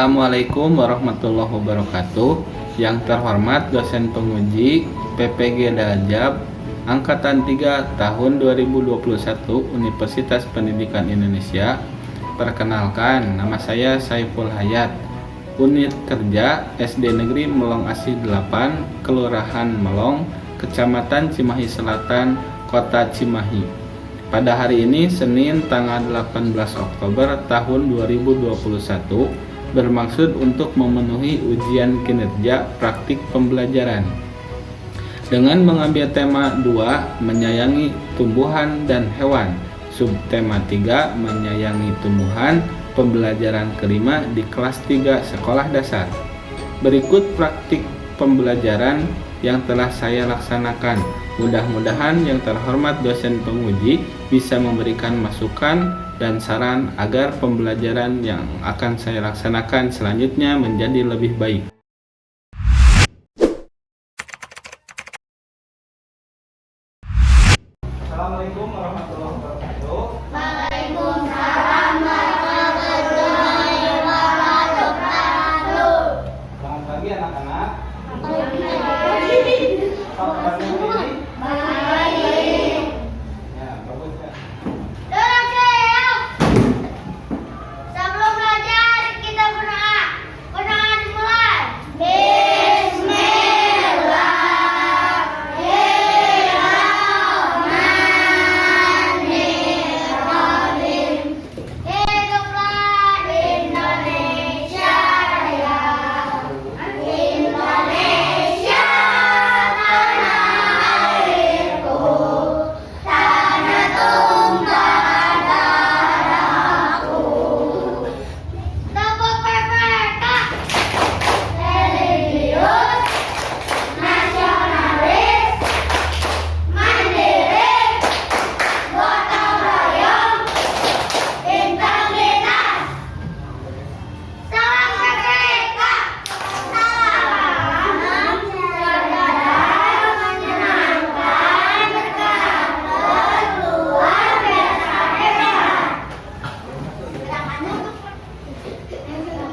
Assalamualaikum warahmatullahi wabarakatuh. Yang terhormat dosen penguji PPG Dajab Angkatan 3 tahun 2021 Universitas Pendidikan Indonesia. Perkenalkan, nama saya Saiful Hayat, Unit Kerja SD Negeri Melong Asih 8, Kelurahan Melong, Kecamatan Cimahi Selatan, Kota Cimahi. Pada hari ini, Senin tanggal 18 Oktober tahun 2021, bermaksud untuk memenuhi ujian kinerja praktik pembelajaran dengan mengambil tema 2, menyayangi tumbuhan dan hewan, subtema 3, menyayangi tumbuhan, pembelajaran kelima di kelas 3 sekolah dasar. Berikut praktik pembelajaran yang telah saya laksanakan. Mudah-mudahan yang terhormat dosen penguji bisa memberikan masukan dan saran agar pembelajaran yang akan saya laksanakan selanjutnya menjadi lebih baik. Assalamualaikum warahmatullahi wabarakatuh. Waalaikumsalam warahmatullahi wabarakatuh. Selamat pagi anak-anak. Baik. Apa kabar ini? Baik. Ya, bagus ya. Sebelum belajar kita berdoa. Berdoa dimulai. Bismillahirrahmanirrahim. Hiduplah Indonesia Raya. Indonesia tanah airku, tanah tumpah darahku. Tepuk PPK, religius, nasionalis, mandiri, gotong royong, integritas. Salam PPK, salam saudara menyenangkan berkarakter luar biasa hebat.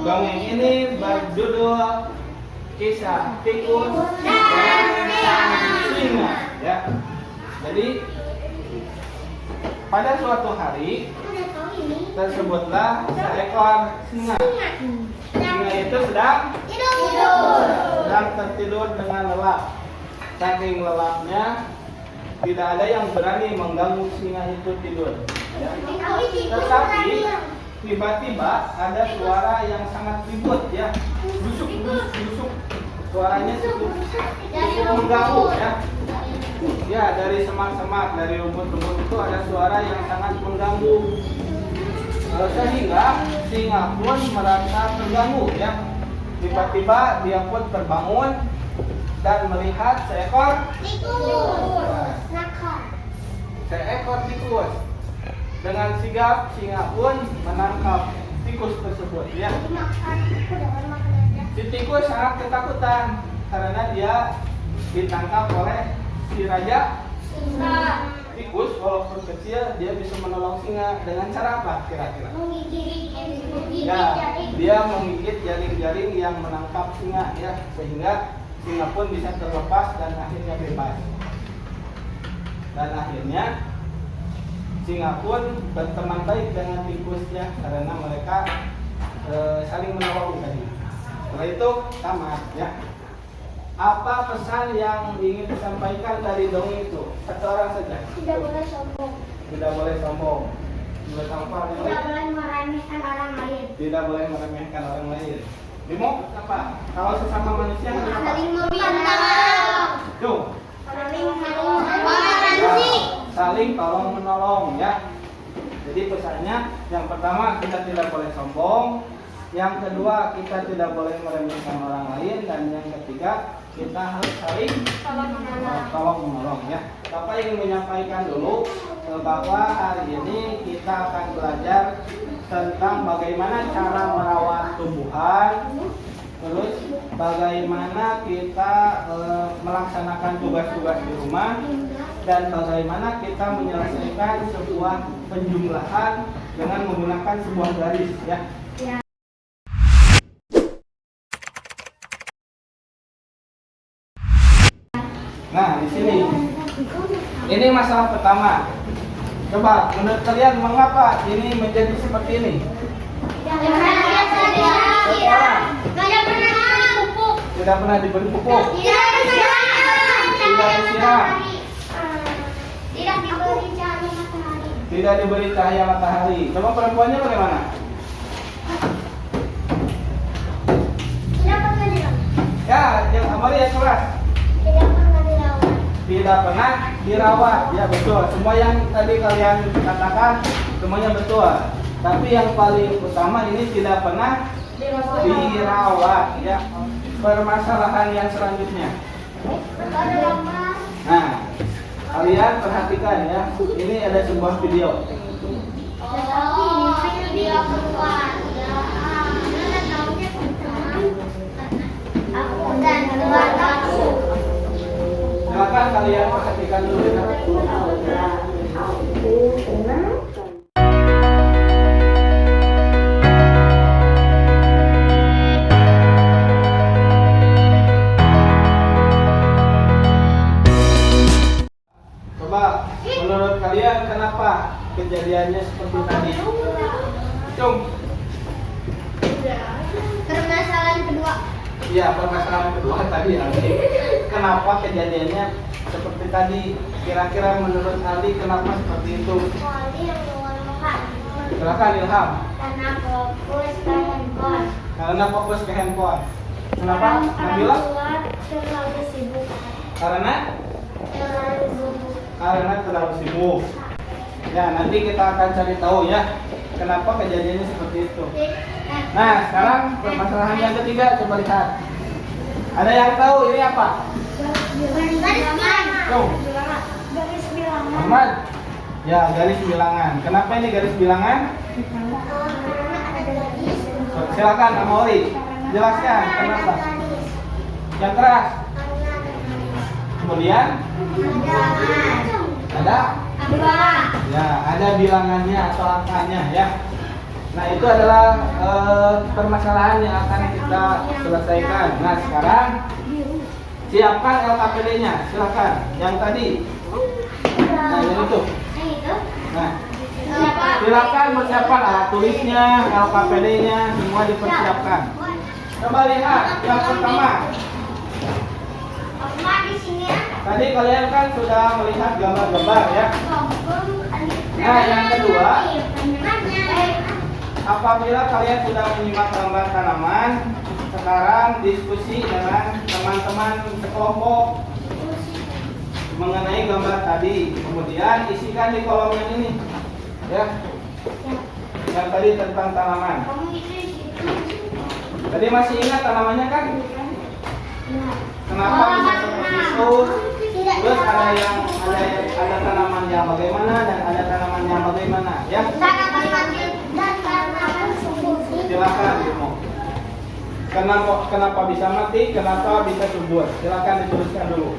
Dongeng ini berjudul Kisah Tikus dan Sang Singa, ya. Jadi pada suatu hari tersebutlah seekor singa. Singa itu sedang tertidur dengan lelap. Saking lelapnya, tidak ada yang berani mengganggu singa itu tidur, ya. Tetapi tiba-tiba ada suara yang sangat ribut, ya, busuk. Suaranya cukup mengganggu, ya. Ya, dari semak-semak, dari rumput-rumput itu ada suara yang sangat mengganggu. Sehingga singa pun merasa terganggu, ya. Tiba-tiba dia pun terbangun dan melihat seekor tikus. Dengan sigap singa pun menangkap tikus tersebut, ya. Si tikus sangat ketakutan karena dia ditangkap oleh si raja tikus. Walaupun kecil, dia bisa menolong singa dengan cara apa kira-kira? Ya, dia menggigit jaring-jaring yang menangkap singa, ya, sehingga singa pun bisa terlepas dan akhirnya bebas. Dan akhirnya singa pun berteman baik dengan tikusnya karena mereka saling menolong tadi. Setelah itu tamat, ya. Apa pesan yang ingin disampaikan dari dongeng itu? Satu orang saja. Tidak boleh sombong. Tidak boleh sombong. Tidak Tidak boleh meremehkan orang lain. Tidak boleh meremehkan orang lain. Bimo, apa? Kalau sesama manusia apa? Saling menolong. Tuh. Saling tolong menolong, ya. Jadi pesannya, yang pertama kita tidak boleh sombong, yang kedua kita tidak boleh meremehkan orang lain, dan yang ketiga kita harus saling tolong menolong, ya. Bapak ingin menyampaikan dulu bahwa hari ini kita akan belajar tentang bagaimana cara merawat tumbuhan, terus bagaimana kita melaksanakan tugas-tugas di rumah, dan bagaimana kita menyelesaikan sebuah penjumlahan dengan menggunakan sebuah garis, ya. Nah, di sini. Ini masalah pertama. Coba, menurut kalian mengapa ini menjadi seperti ini? Tidak pernah diberi pupuk. Tidak disiram. Tidak diberi cahaya matahari. Coba perempuannya bagaimana? Ya, yang Amalia keras. Tidak pernah dirawat. Ya betul. Semua yang tadi kalian katakan semuanya betul. Tapi yang paling utama ini tidak pernah dirawat. Ya. Permasalahan yang selanjutnya. Nah, kalian perhatikan ya. Ini ada sebuah video. Silakan kalian perhatikan dulu ya. Coba menurut kalian kenapa kejadiannya seperti tadi? Cung. Permasalahan kedua. Iya, permasalahan kedua tadi Aldi. Kenapa kejadiannya seperti tadi? Kira-kira menurut Aldi kenapa seperti itu? Silakan Ilham. Karena fokus ke handphone. Kenapa? Nabila? Terlalu sibuk. Karena terlalu sibuk. Ya, nanti kita akan cari tahu ya kenapa kejadiannya seperti itu. Nah, sekarang permasalahan yang ketiga, coba lihat. Ada yang tahu ini apa? Tuh. Garis bilangan. Muhammad. Ya, garis bilangan. Kenapa ini garis bilangan? Silakan Amori. Jelaskan kenapa. Yang keras. Kemudian ada? Ya, ada bilangannya atau angkanya ya. Nah, itu adalah permasalahan yang akan kita selesaikan. Nah, sekarang siapkan LKPD-nya. Silakan. Yang tadi. Nah, yang itu. Nah, silakan persiapkan alat tulisnya, LKPD-nya, semua dipersiapkan. Coba lihat yang pertama. Tadi kalian kan sudah melihat gambar-gambar ya. Nah, yang kedua, apabila kalian sudah menyimak gambar tanaman, sekarang diskusi dengan teman-teman sekelompok mengenai gambar tadi. Kemudian isikan di kolom yang ini, ya. Yang tadi tentang tanaman. Tadi masih ingat tanamannya kan? Kenapa bisa seperti itu? Terus ada tanaman yang bagaimana dan ada tanaman yang bagaimana, ya? Silakan Bimo. Kenapa bisa mati? Kenapa bisa subur? Silakan dituliskan dulu.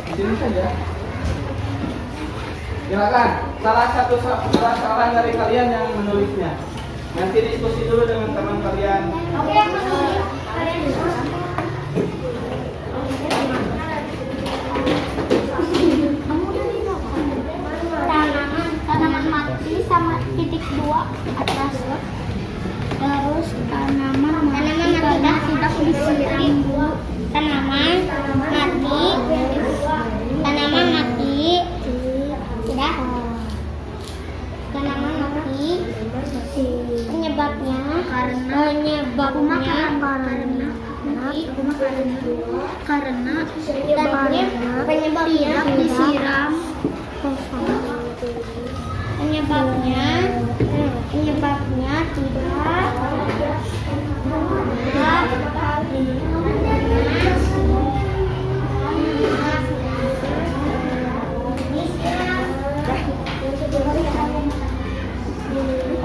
Di sini saja. Silakan. Salah dari kalian yang menulisnya. Nanti diskusi dulu dengan teman kalian. Oke, tanaman mati sama titik 2 atas. Terus tanaman mati karena tidak disiram. Tanaman mati sudah. Tanaman mati penyebabnya penyebabnya disiram. Penyebabnya tidak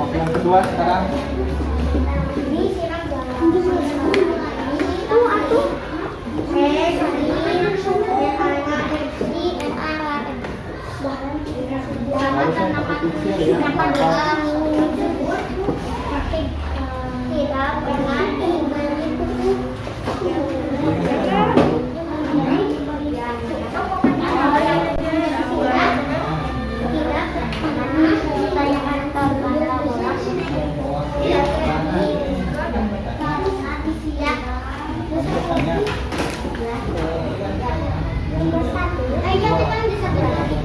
Oke, yang kedua sekarang. Harusnya pakai pensil ya. tidak pernah diberi pupuk. Ayo kita di satu lagi.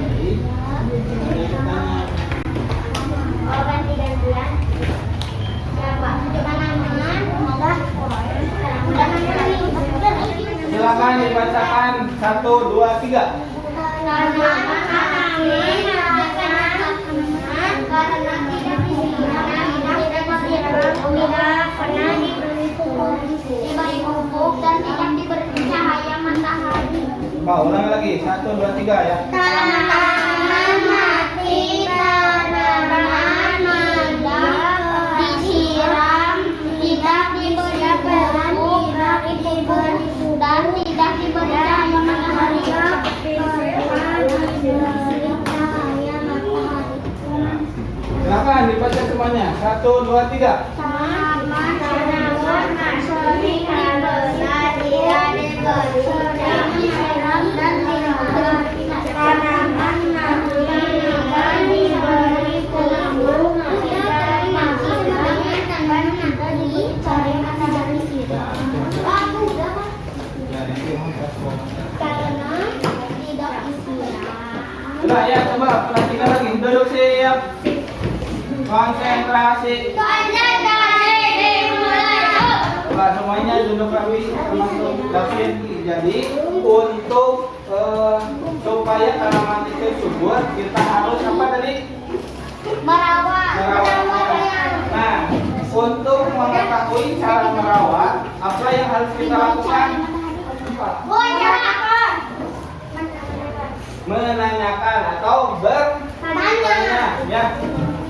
Oh, ganti-gantian. Siapa? Tanaman. Silakan dibacakan 1, 2, 3. Pernah diberi pupuk dan tidak diberi cahaya matahari. Ulang lagi 1, 2, 3 ya. Tanaman mati, tanaman mendak, disiram, tidak diberi pupuk, dan tidak diberi cahaya matahari. Silakan dibaca semuanya 1, 2, 3. Tanaman sering benar, tidak diberi disiram dan tidak tanaman mati, tidak diberi pupuk, tidak diberi tanaman mati, cari matahari siram. Aku udah Pak. Karena tidak disiram. Udah ya, coba perhatikan lagi. Duduk siap. Konsentrasi. Coba semuanya duduk rapi termasuk David. Jadi untuk supaya tanaman itu subur, kita harus apa tadi? Merawat. Nah, untuk mengetahui cara merawat, apa yang harus kita lakukan? Menanyakan atau bertanya, ya.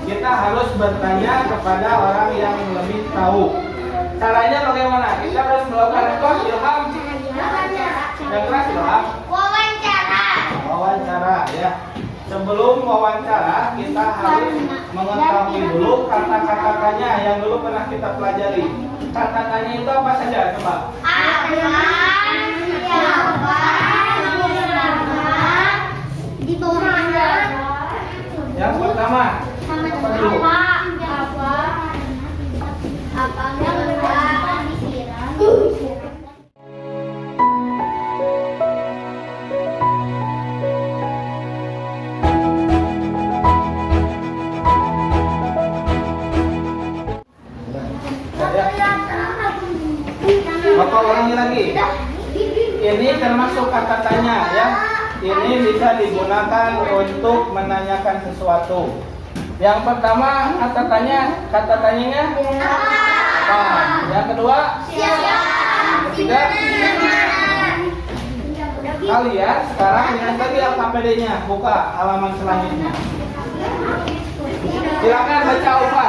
Kita harus bertanya kepada orang yang lebih tahu. Caranya bagaimana? Kita harus melakukan apa? Ilham. Yang keras Ilham. Wawancara, ya. Sebelum wawancara, kita harus mengetahui dulu kata-katanya yang dulu pernah kita pelajari. Kata-katanya itu apa saja? Coba. Di bawah mana? Yang pertama. Apa dulu? Bapak ulangi lagi. Ini termasuk kata tanya, ya. Ini bisa digunakan untuk menanyakan sesuatu. Yang pertama kata tanyanya apa? Yang kedua ketiga kalian sekarang lihat lagi LKPD-nya, buka halaman selanjutnya. Silakan baca Ufa.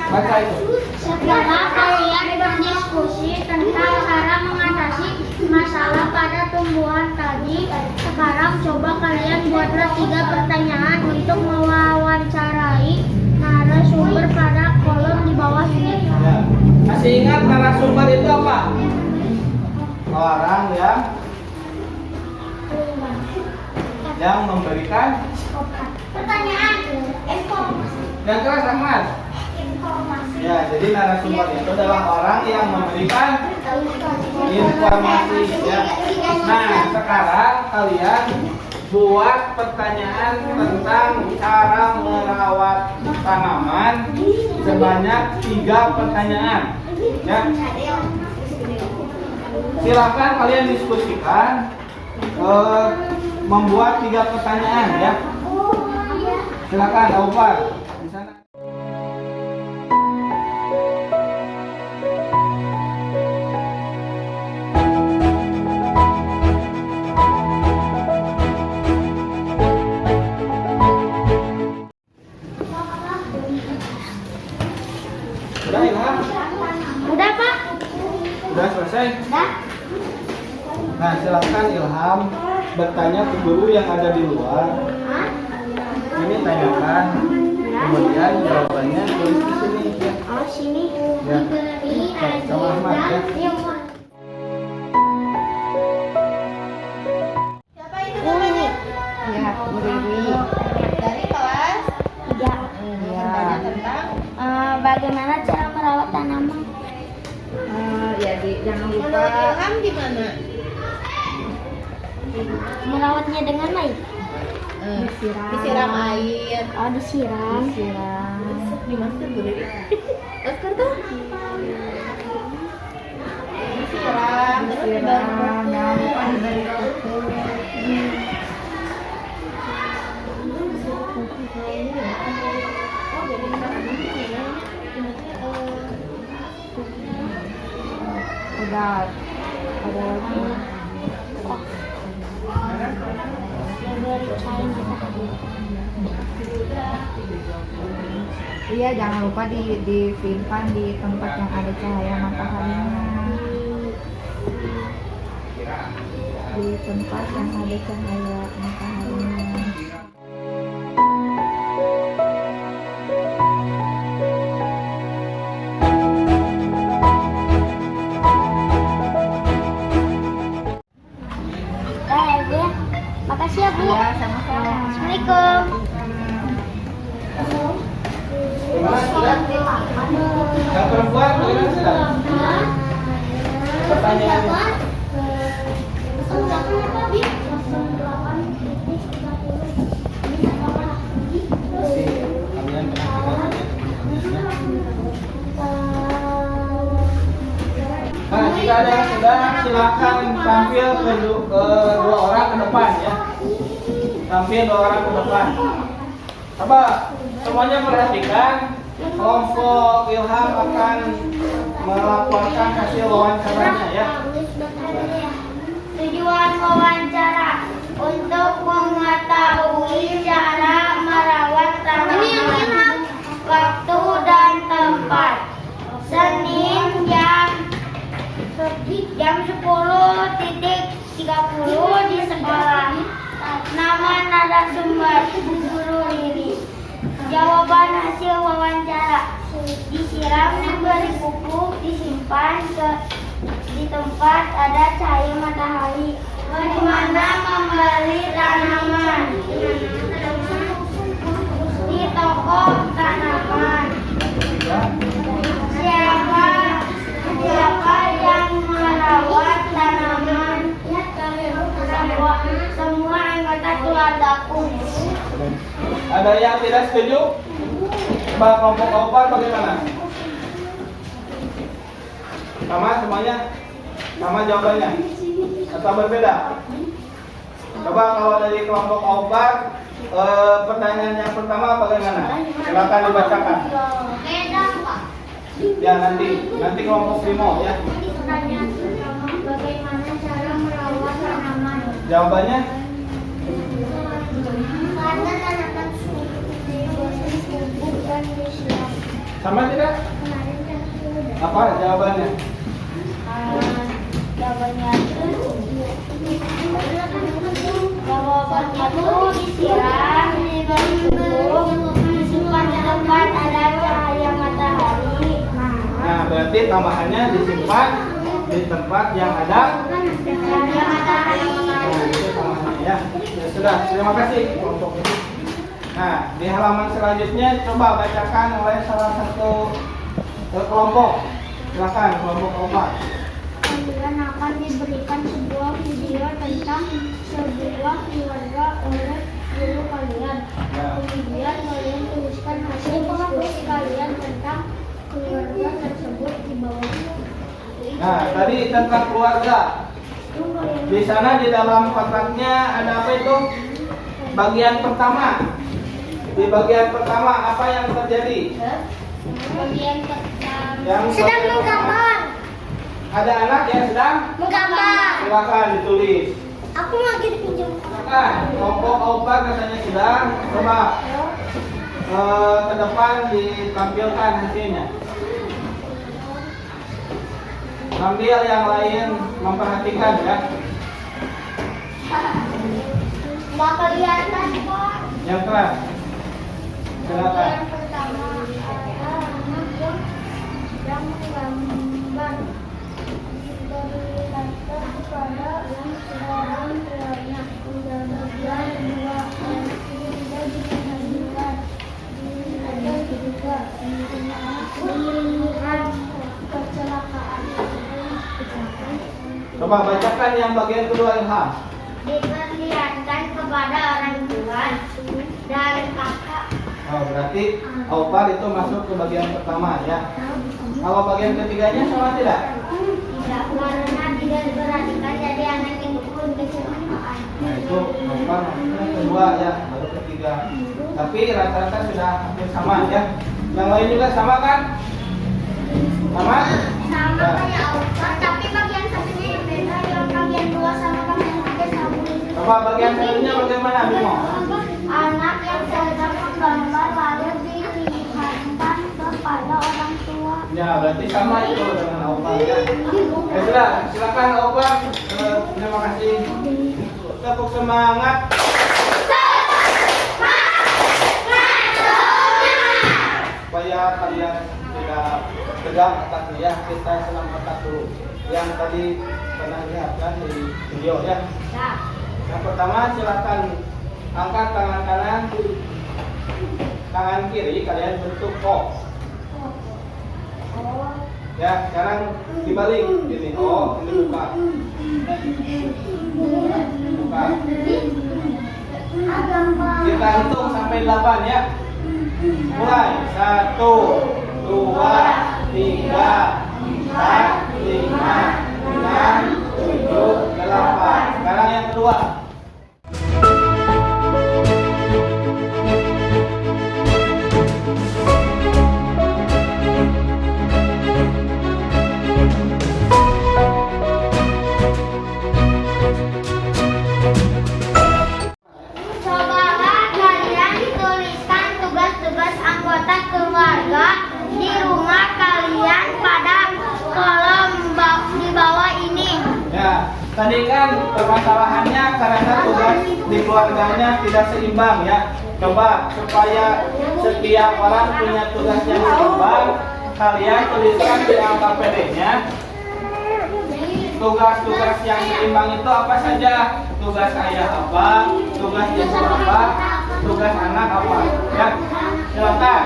Baca itu. Setelah kalian berdiskusi tentang cara mengatasi masalah pada tumbuhan tadi, sekarang coba kalian buatlah 3 pertanyaan untuk mewawancarai narasumber pada kolom di bawah ini. Ya. Masih ingat narasumber itu apa? Orang yang memberikan Pertanyaan informasi. yang keras Ahmad. Ya, jadi narasumber itu adalah orang yang memberikan informasi, ya. Nah, sekarang kalian buat pertanyaan tentang cara merawat tanaman sebanyak 3 pertanyaan, ya. Silakan kalian diskusikan membuat 3 pertanyaan, ya. Silakan Aufar di sana. Udah Ilham? Udah Pak? Udah selesai? Udah. Nah, silakan Ilham bertanya ke guru yang ada di luar. Hah? Ini tanyakan, kemudian jawabannya tulis di sini, ya. Oh sini. Ya. Diberi Sama Ahmad, ya. Siapa itu namanya? Ya, Bu Riri. Dari kelas 3. Ya. Tentang bagaimana cara merawat tanaman. Jangan lupa. Ilham di mana? Merawatnya dengan baik. Disiram air. Oh, disiram. Dimaksud Bu Riri. Oscar tuh. Disiram, terus diberi pupuk. Udah lagi. Diberi cairan matahari. Iya, jangan lupa disimpan di tempat yang ada cahaya mataharinya. Di tempat yang ada cahaya mataharinya. Bu ya. Makasih ya, Bu. Iya, sama-sama. Assalamualaikum. Yang perempuan bagaimana sudah? Pertanyaannya. Nah, jika ada yang sudah, silakan tampil ke dua orang ke depan ya. Tampil 2 orang ke depan. Coba semuanya perhatikan. Kelompok Ilham akan melaporkan hasil wawancaranya ya. Tujuan wawancara untuk mengetahui cara merawat tanaman, waktu dan tempat. Senin jam 10.30 di sekolah. Nama narasumber Guru Riri. Jawaban hasil wawancara: disiram, diberi pupuk, disimpan di tempat ada cahaya matahari. Bagaimana membeli tanaman? Di toko tanaman. Siapa yang merawat tanaman? Semua anggota keluargaku. Ada yang tidak setuju? Coba kelompok Opar bagaimana? Sama semuanya? Sama jawabannya? Atau berbeda? Coba kalau dari kelompok Opar, pertanyaan yang pertama bagaimana? Silakan dibacakan. Beda, Pak. Ya nanti kelompok Primo ya. Pertanyaan pertama, bagaimana cara merawat tanaman? Jawabannya? Karena tanaman diberi pupuk dan disiram. Sama tidak? Kemarin kan sudah. Apa jawabannya? Jawabannya itu disiram, diberi pupuk, disimpan di tempat ada cahaya matahari. Nah, berarti tambahannya disimpan di tempat yang ada Cahaya matahari. Nah, itu tambahannya ya. Ya sudah, terima kasih kelompok ini. Nah, di halaman selanjutnya coba bacakan oleh salah satu kelompok. Silakan kelompok Opar. Kalian akan diberikan sebuah video tentang sebuah keluarga oleh guru kalian. Ya. Kemudian kalian tuliskan hasil diskusi kalian tentang keluarga tersebut di bawah. Nah, tadi tentang keluarga. Di sana di dalam kotaknya ada apa itu? Bagian pertama. Di bagian pertama apa yang terjadi? Bagian pertama. Yang Sedang menggambar. Ada anak yang sedang Menggambar. silakan ditulis. Aku lagi dipinjam. Nah, kelompok Opar katanya sedang. Coba ke depan ditampilkan hasilnya. Sambil yang lain memperhatikan ya. Nggak kelihatan, Pak. Yang keras. Silakan. Yang pertama ada anak yang sedang menggambar. Dari latar kepada yang sedang tuanya. Kemudian dua anak ketiga diperhatikan. Ada juga melihat kecelakaan. Coba bacakan yang bagian kedua Ilham. Dengan lihat berarti Aupar itu masuk ke bagian pertama ya. Kalau bagian ketiganya sama tidak? Tidak, karena tidak diperhatikan jadi anak yang pun kecelakaan. Nah itu Aupar masuknya kedua ya, baru ketiga. Tapi rata-rata sudah hampir sama ya. Yang lain juga sama kan? Sama? Sama kayak Aupar, tapi bagian satunya yang beda. Yang bagian 2 sama bagian 3 sama. Coba bagian satunya bagaimana Bimo? Anak yang sedang menggambar lalu dilihatkan kepada orang tua. Ya berarti sama itu dengan Aupar ya. Ya sudah, silakan Aupar. Terima kasih. Tepuk semangat. Supaya kalian tidak tegang otaknya ya, kita senam otak dulu. Yang tadi pernah lihat kan di video ya. Yang pertama silakan angkat tangan kanan, tangan kiri kalian bentuk O. Ya, sekarang dibalik ini O, ini buka. Buka. Kita hitung sampai 8 ya. Mulai 1, 2, 3, 4, 5, 6, 7, 8. Sekarang yang kedua. Cobalah kalian tuliskan tugas-tugas anggota keluarga di rumah kalian pada kolom di bawah ini. Ya, tadi kan permasalahannya karena tugas di keluarganya tidak seimbang ya. Coba supaya setiap orang punya tugas yang seimbang, kalian tuliskan di angka PD-nya. Tugas-tugas yang seimbang itu apa saja? Tugas ayah apa? Tugas ibu apa? Tugas anak apa? Ya, silakan.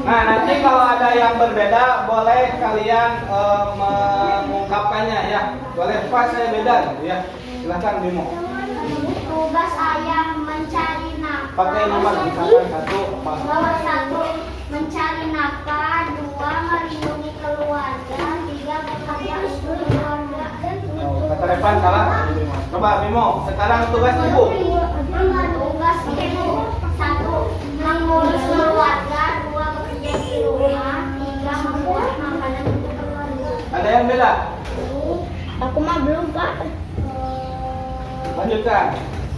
Nah, nanti kalau ada yang berbeda, boleh kalian mengungkapkannya ya. Boleh, Pak saya beda gitu ya. Silakan Bimo. Tugas ayah mencari nafkah. Pakai nomor misalkan 1 apa? Nomor 1 mencari nafkah, 2 melindungi keluarga, 3 bekerja untuk keluarga. Oh, kata Revan salah. Coba Bimo, sekarang tugas ibu. Tugas ibu 1 mengurus keluarga, 2 bekerja di rumah, 3 membuat makanan untuk keluarga. Ada yang beda? Aku mah belum Pak. Lanjutkan.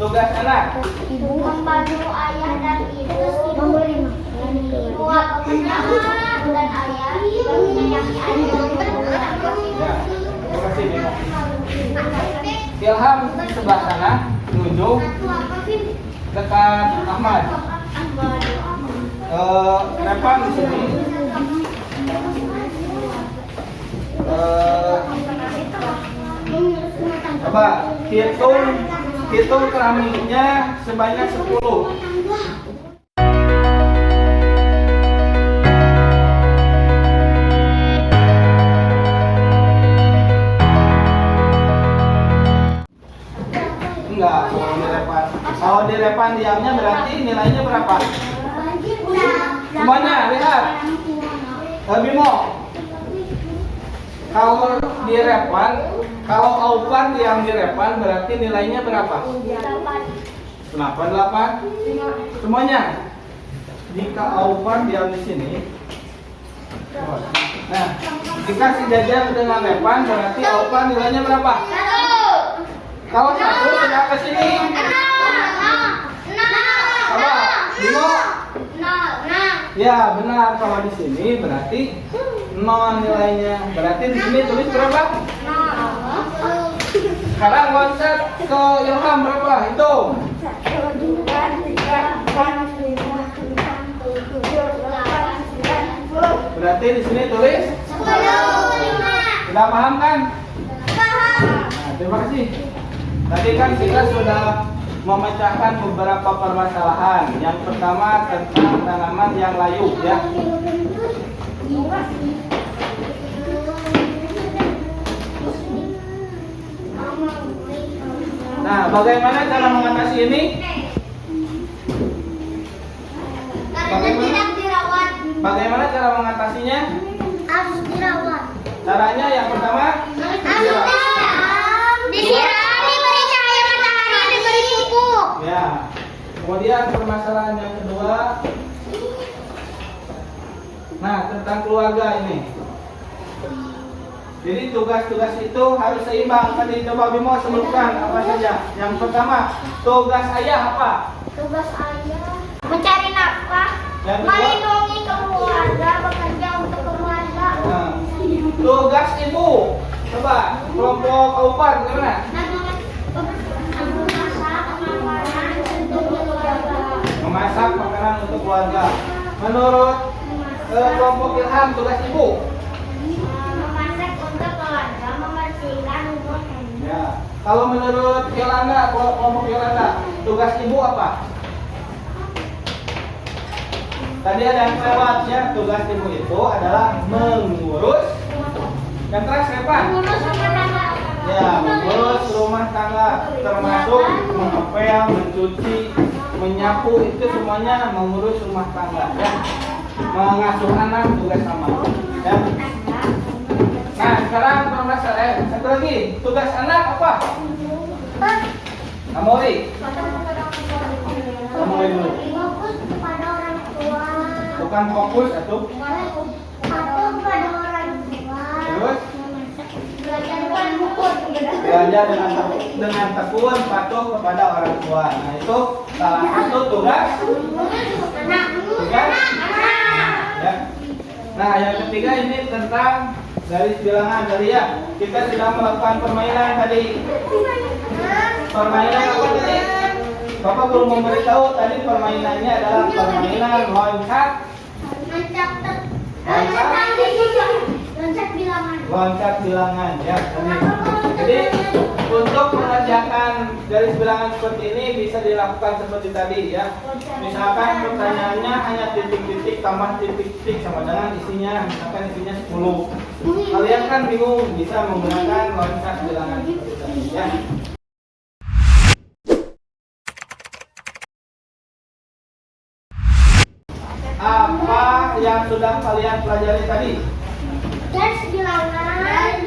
Tugas anak. Ibu membantu ayah dan ibu memberi makan. 2 pekerjaan dan ayah menyayangi ayah. Ya, terima kasih Bimo. Ilham di sebelah sana, menuju dekat Ahmad. Revan di sini. Coba hitung keramiknya sebanyak 10. Enggak, kalau di Revan diamnya berarti nilainya berapa? Semuanya lihat. Bimo, kalau di Revan, kalau Aupar yang di Revan berarti nilainya berapa? 8, 8. Semuanya. Jika Aupar diam di sini. Nah, jika sejajar dengan Revan berarti Aupar nilainya berapa? 1. Kalau 1 sudah ke sini. Coba, Bimo. Ya benar, kalau di sini berarti 0 nilainya. Berarti di sini tulis berapa? Sekarang loncat ke Ilham berapa? Hitung. 1, 2, 3, 4, 5, 6, 7, 8, 9, 10. Berarti di sini tulis 10. sudah paham kan? Paham. Nah, terima kasih. Tadi kan kita sudah memecahkan beberapa permasalahan. Yang pertama tentang tanaman yang layu ya. Nah, bagaimana cara mengatasi ini? tidak dirawat. Bagaimana cara mengatasinya? Harus dirawat. Caranya yang pertama Disiram, diberi cahaya matahari, diberi pupuk. ya. Kemudian permasalahan yang kedua, nah tentang keluarga ini. Jadi tugas-tugas itu harus seimbang. Tadi coba Bimo sebutkan apa saja. Yang pertama, tugas ayah apa? Tugas ayah mencari nafkah, Yang kedua? melindungi keluarga, bekerja untuk keluarga. Nah, tugas ibu. Coba kelompok Aupan gimana? Memasak makanan untuk keluarga. Menurut kelompok Ilham, tugas ibu. Memasak untuk keluarga, membersihkan rumah. Ya. Kalau menurut Yolanda, kelompok Yolanda, tugas ibu apa? Tadi ada yang lewatnya, tugas ibu itu adalah mengurus. Yang keras Repan? Mengurus rumah tangga. Ya, mengurus rumah tangga, termasuk mengepel, mencuci, menyapu, itu semuanya mengurus rumah tangga. Ya. Mengasuh anak tugas sama. Ya. Nah, sekarang satu lagi, tugas anak apa? Amori. Amori dulu. Fokus kepada orang tua. Bukan fokus atau Patuh kepada orang tua. terus Belajar dengan buku. belajar dengan tekun patuh kepada orang tua. Nah, itu salah satu tugas. Anak. Tugas. Ya. Nah, yang ketiga ini tentang garis bilangan tadi ya. Kita sudah melakukan permainan tadi. Permainan apa tadi? Bapak belum memberitahu tadi permainannya adalah permainan loncat, Loncat bilangan. loncat bilangan ya. Jadi untuk mengerjakan garis bilangan seperti ini bisa dilakukan seperti tadi ya. Misalkan pertanyaannya hanya titik-titik tambah titik-titik sama dengan isinya, misalkan isinya 10. Kalian kan bingung, bisa menggunakan loncat bilangan seperti tadi ya. Apa yang sudah kalian pelajari tadi? Garis bilangan.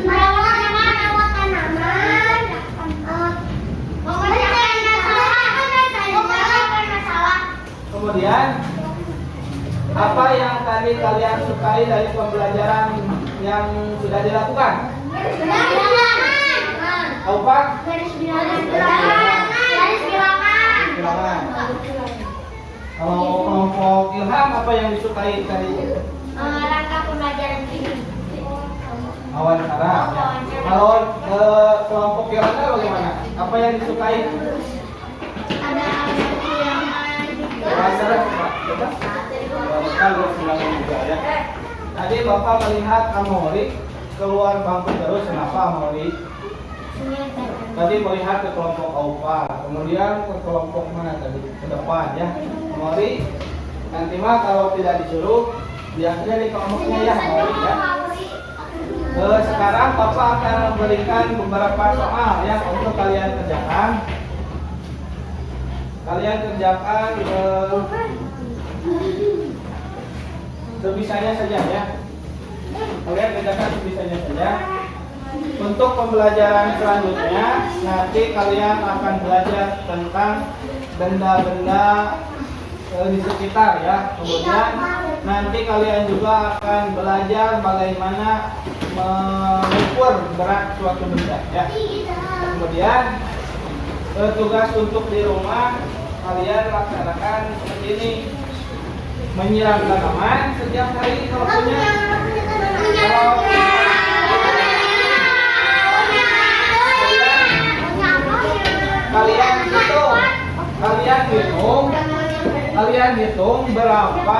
Merawat tanaman. Menyelesaikan masalah. Kemudian apa yang tadi kalian sukai dari pembelajaran yang sudah dilakukan? Apa? Garis bilangan. Bilangan. Kalau kelompok Ilham apa yang disukai tadi? Rangka pembelajaran ini. Wawancara. Ya. Kalau kelompok Yolanda bagaimana? Apa yang disukai? Ada bilangan. Wawancara coba. Kalau bilangan juga ya. Tadi Bapak melihat Amori keluar bangku terus, kenapa Amori? Tadi melihat ke kelompok Aupa, kemudian ke kelompok mana tadi? Ke depan ya. Amori, nanti mah kalau tidak disuruh, biasanya di kelompoknya ya Amori ya. Sekarang Bapak akan memberikan beberapa soal ya untuk kalian kerjakan. Kalian kerjakan sebisanya saja ya. Kalian kerjakan sebisanya saja. Untuk pembelajaran selanjutnya, nanti kalian akan belajar tentang benda-benda di sekitar ya. Kemudian nanti kalian juga akan belajar bagaimana mengukur berat suatu benda ya. Kemudian tugas untuk di rumah kalian laksanakan seperti ini: menyiram tanaman setiap hari kalau punya. Kalian hitung berapa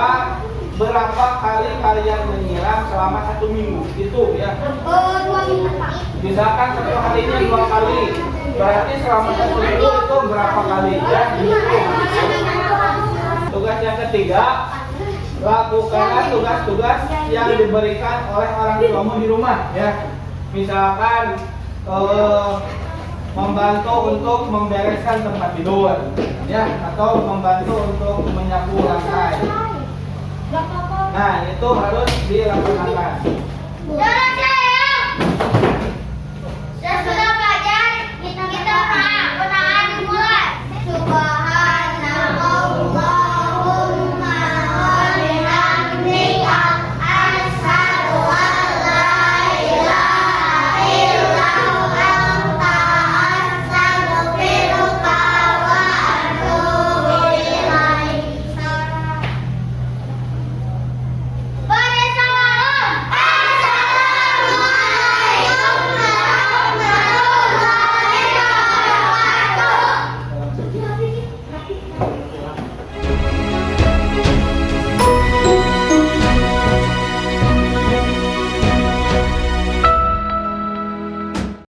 kali kalian menyiram selama 1 minggu itu ya. 2 minggu Pak. Misalkan satu harinya 2 kali, berarti selama 1 minggu itu berapa kali ya? Tugas yang ketiga, lakukanlah tugas-tugas yang diberikan oleh orang tuamu di rumah ya. Misalkan membantu untuk membereskan tempat tidur, ya, atau membantu untuk menyapu lantai. Nah, itu harus dilaksanakan.